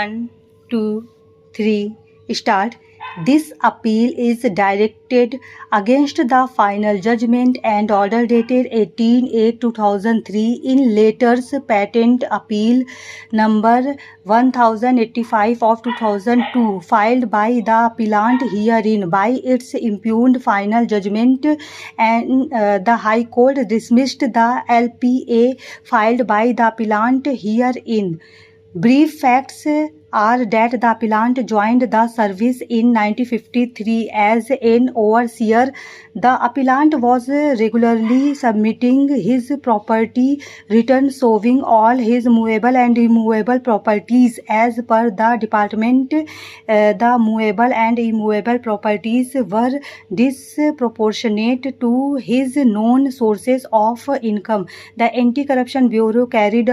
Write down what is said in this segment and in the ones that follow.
1, 2, 3, start. This appeal is directed against the final judgment and order dated 18/8/2003 in Letters Patent Appeal number 1085 of 2002 filed by the appellant herein by its impugned final judgment, and the High Court dismissed the LPA filed by the appellant herein. Brief facts are that the appellant joined the service in 1953 as an overseer. The appellant was regularly submitting his property return showing all his movable and immovable properties. As per the department, the movable and immovable properties were disproportionate to his known sources of income. The Anti-Corruption Bureau carried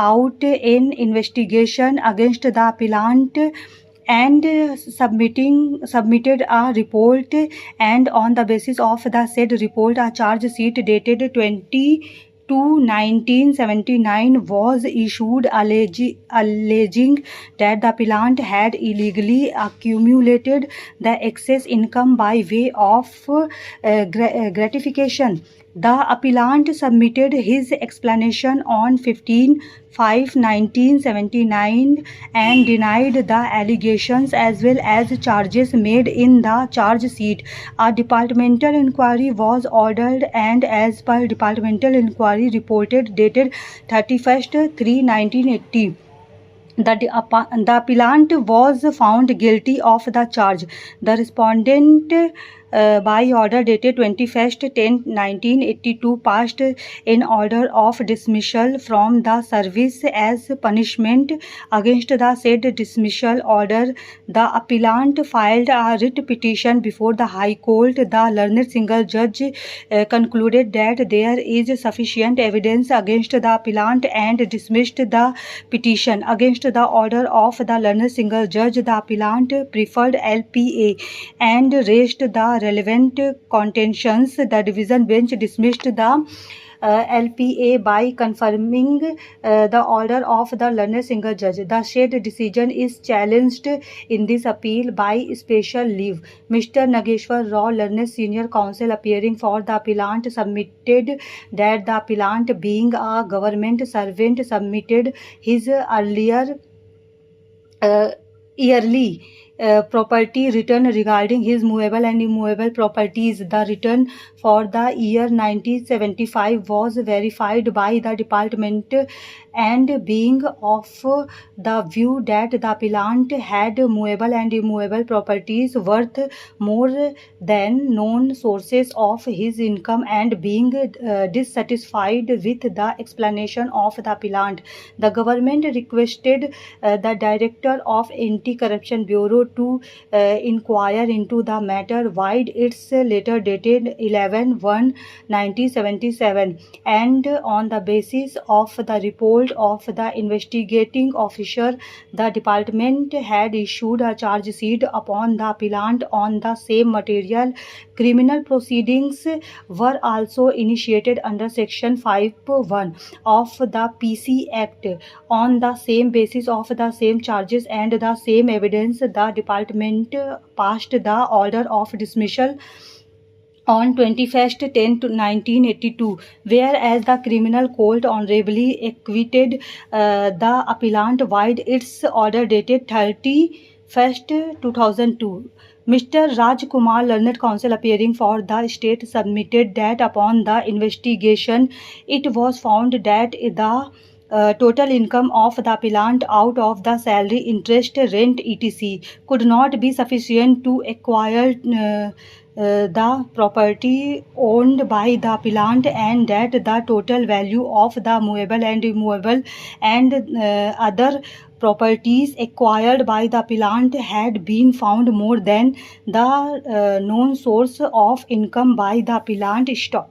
out an investigation against the appellant and submitted a report, and on the basis of the said report a charge sheet dated 20/2/1979 was issued alleging that the appellant had illegally accumulated the excess income by way of gratification. The appellant submitted his explanation on 15/5/1979 and denied the allegations as well as charges made in the charge sheet. A departmental inquiry was ordered, and as per departmental inquiry reported dated 31/3/1980, the appellant was found guilty of the charge. The respondent, by order dated 21/10/1982, passed an order of dismissal from the service. As punishment against the said dismissal order, the appellant filed a writ petition before the High Court. The learned single judge concluded that there is sufficient evidence against the appellant and dismissed the petition. Against the order of the learned single judge, the appellant preferred LPA and raised the relevant contentions. The division bench dismissed the LPA by confirming the order of the learned single judge. The said decision is challenged in this appeal by special leave. Mr. Nageshwar Rao, learned senior counsel appearing for the appellant, submitted that the appellant, being a government servant, submitted his earlier yearly property return regarding his movable and immovable properties. The return for the year 1975 was verified by the department, and being of the view that the appellant had movable and immovable properties worth more than known sources of his income, and being dissatisfied with the explanation of the appellant, the government requested the Director of Anti-Corruption Bureau to inquire into the matter via its letter dated 11/1/1977, and on the basis of the report of the investigating officer, the department had issued a charge sheet upon the appellant on the same material. Criminal proceedings were also initiated under Section 5(1) of the PC Act on the same basis of the same charges and the same evidence. The department passed the order of dismissal on 21/10/1982, whereas the criminal court honorably acquitted the appellant via its order dated 31/1/2002. Mr. Rajkumar, learned counsel appearing for the state, submitted that upon the investigation it was found that the total income of the appellant out of the salary, interest, rent, etc. could not be sufficient to acquire the property owned by the appellant, and that the total value of the movable and immovable and other properties acquired by the appellant had been found more than the known source of income by the appellant. Stop.